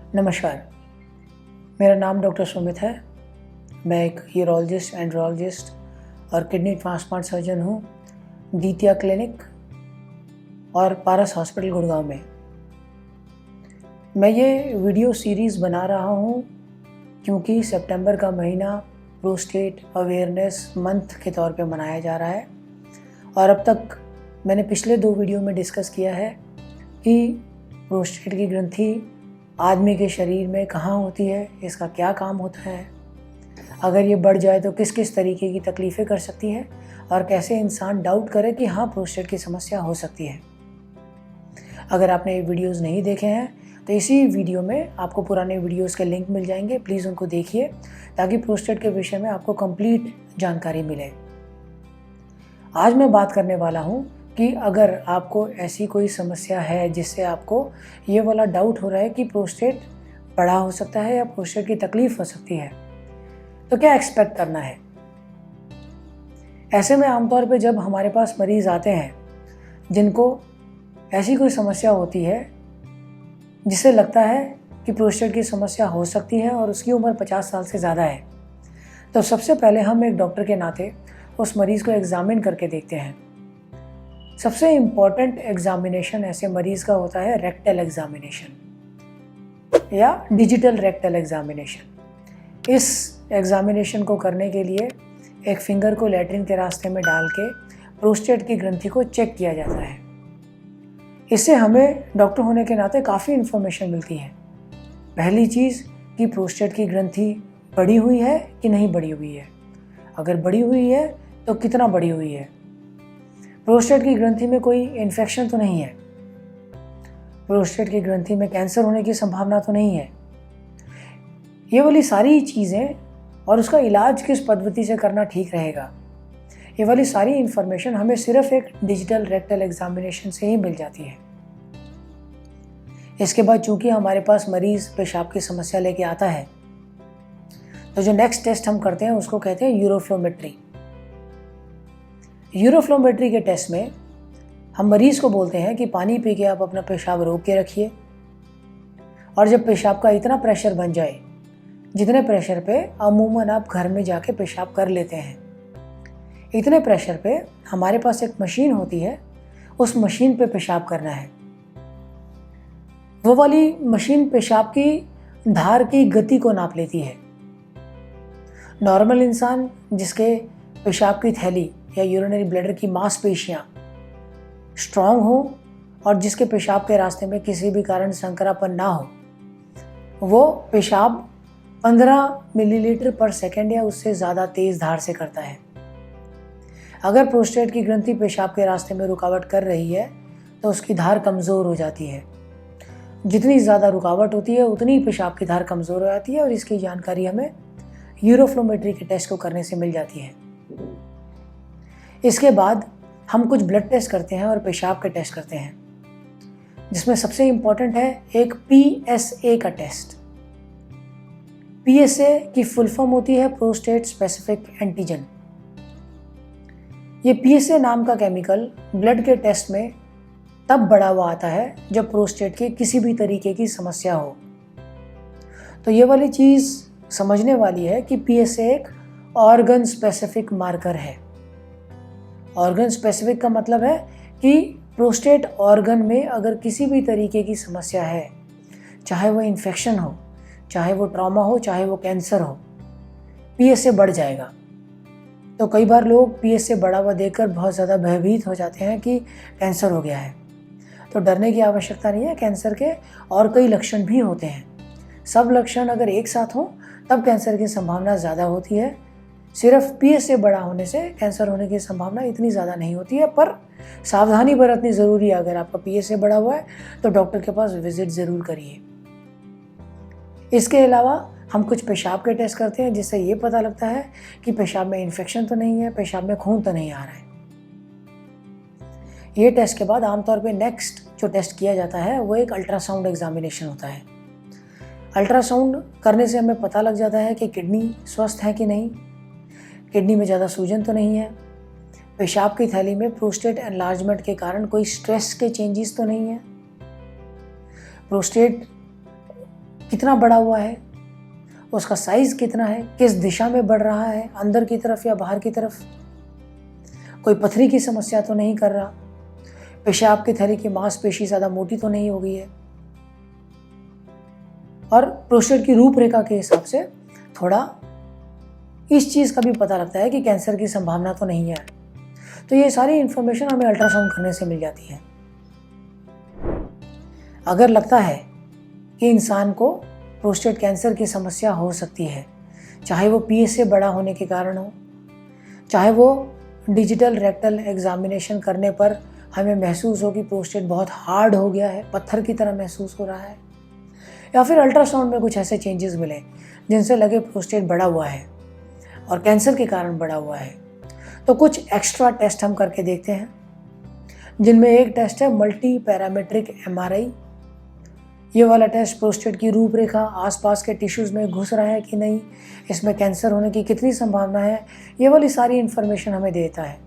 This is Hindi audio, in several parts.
नमस्कार, मेरा नाम डॉक्टर सुमित है। मैं एक यूरोलॉजिस्ट, एंड्रोलॉजिस्ट और किडनी ट्रांसप्लांट सर्जन हूँ, दीतिया क्लिनिक और पारस हॉस्पिटल गुड़गांव में। मैं ये वीडियो सीरीज़ बना रहा हूँ क्योंकि सितंबर का महीना प्रोस्टेट अवेयरनेस मंथ के तौर पे मनाया जा रहा है और अब तक मैंने पिछले 2 वीडियो में डिस्कस किया है कि प्रोस्टेट की ग्रंथि आदमी के शरीर में कहाँ होती है, इसका क्या काम होता है, अगर ये बढ़ जाए तो किस किस तरीके की तकलीफ़ें कर सकती है और कैसे इंसान डाउट करे कि हाँ प्रोस्टेट की समस्या हो सकती है। अगर आपने ये वीडियोस नहीं देखे हैं तो इसी वीडियो में आपको पुराने वीडियोस के लिंक मिल जाएंगे, प्लीज़ उनको देखिए ताकि प्रोस्टेट के विषय में आपको कंप्लीट जानकारी मिले। आज मैं बात करने वाला हूँ कि अगर आपको ऐसी कोई समस्या है जिससे आपको ये वाला डाउट हो रहा है कि प्रोस्टेट बड़ा हो सकता है या प्रोस्टेट की तकलीफ हो सकती है, तो क्या एक्सपेक्ट करना है। ऐसे में आमतौर पे जब हमारे पास मरीज आते हैं जिनको ऐसी कोई समस्या होती है जिससे लगता है कि प्रोस्टेट की समस्या हो सकती है और उसकी उम्र 50 साल से ज़्यादा है, तो सबसे पहले हम एक डॉक्टर के नाते उस मरीज़ को एग्ज़ामिन करके देखते हैं। सबसे इम्पॉर्टेंट एग्ज़ामिनेशन ऐसे मरीज़ का होता है रेक्टल एग्ज़ामिनेशन या डिजिटल रेक्टल एग्ज़ामिनेशन। इस एग्ज़ामिनेशन को करने के लिए एक फिंगर को लैट्रिन के रास्ते में डाल के प्रोस्टेट की ग्रंथि को चेक किया जाता है। इससे हमें डॉक्टर होने के नाते काफ़ी इन्फॉर्मेशन मिलती है। पहली चीज़ कि प्रोस्टेट की ग्रंथि बढ़ी हुई है कि नहीं बढ़ी हुई है, अगर बढ़ी हुई है तो कितना बढ़ी हुई है, प्रोस्टेट की ग्रंथि में कोई इन्फेक्शन तो नहीं है, प्रोस्टेट की ग्रंथि में कैंसर होने की संभावना तो नहीं है। ये वाली सारी चीज़ें और उसका इलाज किस पद्धति से करना ठीक रहेगा, ये वाली सारी इन्फॉर्मेशन हमें सिर्फ एक डिजिटल रेक्टल एग्जामिनेशन से ही मिल जाती है। इसके बाद चूंकि हमारे पास मरीज पेशाब की समस्या लेके आता है तो जो नेक्स्ट टेस्ट हम करते हैं उसको कहते हैं यूरोफ्लोमेट्री। यूरोफ्लोमेट्री के टेस्ट में हम मरीज़ को बोलते हैं कि पानी पी के आप अपना पेशाब रोक के रखिए और जब पेशाब का इतना प्रेशर बन जाए जितने प्रेशर पे अमूमन आप घर में जाके पेशाब कर लेते हैं, इतने प्रेशर पे हमारे पास एक मशीन होती है, उस मशीन पे पेशाब करना है। वो वाली मशीन पेशाब की धार की गति को नाप लेती है। नॉर्मल इंसान जिसके पेशाब की थैली या यूरिनरी ब्लैडर की मांसपेशियां स्ट्रांग हो और जिसके पेशाब के रास्ते में किसी भी कारण संकरापन ना हो, वो पेशाब 15 मिलीलीटर पर सेकेंड या उससे ज़्यादा तेज़ धार से करता है। अगर प्रोस्टेट की ग्रंथि पेशाब के रास्ते में रुकावट कर रही है तो उसकी धार कमज़ोर हो जाती है। जितनी ज़्यादा रुकावट होती है उतनी ही पेशाब की धार कमज़ोर हो जाती है और इसकी जानकारी हमें यूरोफ्लोमेट्री के टेस्ट को करने से मिल जाती है। इसके बाद हम कुछ ब्लड टेस्ट करते हैं और पेशाब के टेस्ट करते हैं, जिसमें सबसे इम्पॉर्टेंट है एक PSA का टेस्ट। PSA की फुल फॉर्म होती है प्रोस्टेट स्पेसिफिक एंटीजन। ये PSA नाम का केमिकल ब्लड के टेस्ट में तब बढ़ा हुआ आता है जब प्रोस्टेट की किसी भी तरीके की समस्या हो। तो ये वाली चीज़ समझने वाली है कि PSA एक ऑर्गन स्पेसिफिक मार्कर है। ऑर्गन स्पेसिफिक का मतलब है कि प्रोस्टेट ऑर्गन में अगर किसी भी तरीके की समस्या है, चाहे वो इन्फेक्शन हो, चाहे वो ट्रॉमा हो, चाहे वो कैंसर हो, PSA बढ़ जाएगा। तो कई बार लोग PSA बढ़ा हुआ देखकर बहुत ज़्यादा भयभीत हो जाते हैं कि कैंसर हो गया है। तो डरने की आवश्यकता नहीं है। कैंसर के और कई लक्षण भी होते हैं। सब लक्षण अगर एक साथ हों तब कैंसर की संभावना ज़्यादा होती है। सिर्फ PSA बड़ा होने से कैंसर होने की संभावना इतनी ज़्यादा नहीं होती है, पर सावधानी बरतनी ज़रूरी है। अगर आपका PSA बढ़ा हुआ है तो डॉक्टर के पास विजिट ज़रूर करिए। इसके अलावा हम कुछ पेशाब के टेस्ट करते हैं जिससे ये पता लगता है कि पेशाब में इन्फेक्शन तो नहीं है, पेशाब में खून तो नहीं आ रहा है। ये टेस्ट के बाद आमतौर पे नेक्स्ट जो टेस्ट किया जाता है वो एक अल्ट्रासाउंड एग्जामिनेशन होता है। अल्ट्रासाउंड करने से हमें पता लग जाता है कि किडनी स्वस्थ है कि नहीं, किडनी में ज़्यादा सूजन तो नहीं है, पेशाब की थैली में प्रोस्टेट एनलार्जमेंट के कारण कोई स्ट्रेस के चेंजेस तो नहीं है, प्रोस्टेट कितना बड़ा हुआ है, उसका साइज कितना है, किस दिशा में बढ़ रहा है, अंदर की तरफ या बाहर की तरफ, कोई पथरी की समस्या तो नहीं कर रहा, पेशाब की थैली की मांसपेशी ज़्यादा मोटी तो नहीं हो गई है। और प्रोस्टेट की रूपरेखा के हिसाब से थोड़ा इस चीज़ का भी पता लगता है कि कैंसर की संभावना तो नहीं है। तो ये सारी इन्फॉर्मेशन हमें अल्ट्रासाउंड करने से मिल जाती है। अगर लगता है कि इंसान को प्रोस्टेट कैंसर की समस्या हो सकती है, चाहे वो PSA बड़ा होने के कारण हो, चाहे वो डिजिटल रेक्टल एग्जामिनेशन करने पर हमें महसूस हो कि प्रोस्टेट बहुत हार्ड हो गया है, पत्थर की तरह महसूस हो रहा है, या फिर अल्ट्रासाउंड में कुछ ऐसे चेंजेस मिले जिनसे लगे प्रोस्टेट बड़ा हुआ है और कैंसर के कारण बड़ा हुआ है, तो कुछ एक्स्ट्रा टेस्ट हम करके देखते हैं, जिनमें एक टेस्ट है मल्टी पैरामीट्रिक MRI। ये वाला टेस्ट प्रोस्टेट की रूपरेखा, आसपास के टिश्यूज़ में घुस रहा है कि नहीं, इसमें कैंसर होने की कितनी संभावना है, ये वाली सारी इन्फॉर्मेशन हमें देता है।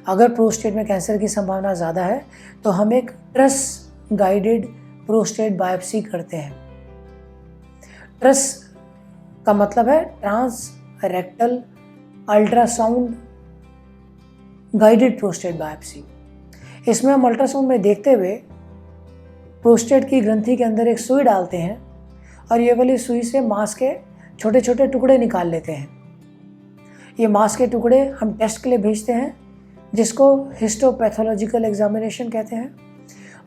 अगर प्रोस्टेट में कैंसर की संभावना ज़्यादा है तो हम एक ट्रस गाइडेड प्रोस्टेट बायोप्सी करते हैं। ट्रस का मतलब है transrectal ultrasound guided prostate biopsy. इसमें हम अल्ट्रासाउंड में देखते हुए प्रोस्टेट की ग्रंथि के अंदर एक सुई डालते हैं और ये वाली सुई से मांस के छोटे छोटे टुकड़े निकाल लेते हैं। ये मांस के टुकड़े हम टेस्ट के लिए भेजते हैं, जिसको हिस्टोपैथोलॉजिकल एग्जामिनेशन कहते हैं।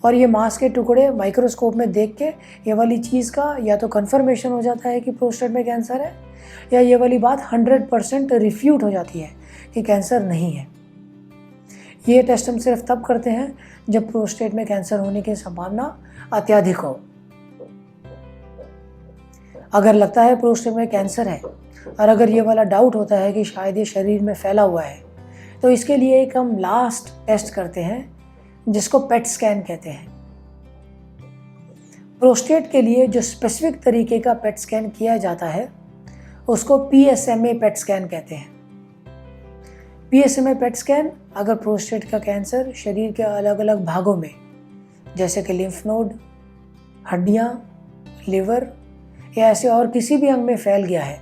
और ये मांस के टुकड़े माइक्रोस्कोप में देख के ये वाली चीज़ का या तो कन्फर्मेशन हो जाता है कि प्रोस्टेट में कैंसर है, या ये वाली बात 100% रिफ्यूट हो जाती है कि कैंसर नहीं है। ये टेस्ट हम सिर्फ तब करते हैं जब प्रोस्टेट में कैंसर होने की संभावना अत्यधिक हो। अगर लगता है प्रोस्टेट में कैंसर है और अगर ये वाला डाउट होता है कि शायद ये शरीर में फैला हुआ है, तो इसके लिए एक हम लास्ट टेस्ट करते हैं जिसको पेट स्कैन कहते हैं। प्रोस्टेट के लिए जो स्पेसिफिक तरीके का पेट स्कैन किया जाता है उसको PSMA पेट स्कैन कहते हैं। PSMA पेट स्कैन अगर प्रोस्टेट का कैंसर शरीर के अलग अलग भागों में, जैसे कि लिम्फ नोड, हड्डियाँ, लिवर या ऐसे और किसी भी अंग में फैल गया है,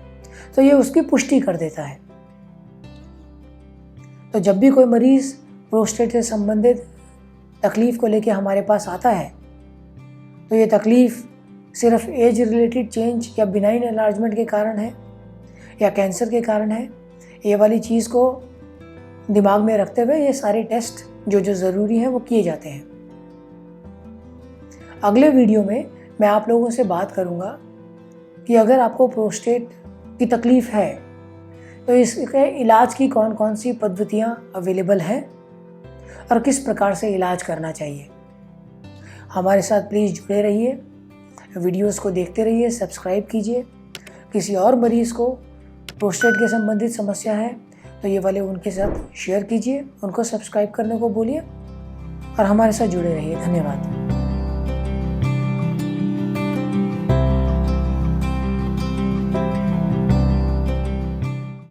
तो ये उसकी पुष्टि कर देता है। तो जब भी कोई मरीज प्रोस्टेट से संबंधित तकलीफ को लेकर हमारे पास आता है, तो ये तकलीफ सिर्फ एज रिलेटेड चेंज या बिनाइन एनलार्जमेंट के कारण है या कैंसर के कारण है, ये वाली चीज़ को दिमाग में रखते हुए ये सारे टेस्ट जो ज़रूरी हैं वो किए जाते हैं। अगले वीडियो में मैं आप लोगों से बात करूंगा कि अगर आपको प्रोस्टेट की तकलीफ़ है तो इसके इलाज की कौन कौन सी पद्धतियां अवेलेबल हैं और किस प्रकार से इलाज करना चाहिए। हमारे साथ प्लीज़ जुड़े रहिए, वीडियोस को देखते रहिए, सब्सक्राइब कीजिए। किसी और मरीज़ को प्रोस्टेट के संबंधित समस्या है तो ये वाले उनके साथ शेयर कीजिए, उनको सब्सक्राइब करने को बोलिए और हमारे साथ जुड़े रहिए। धन्यवाद।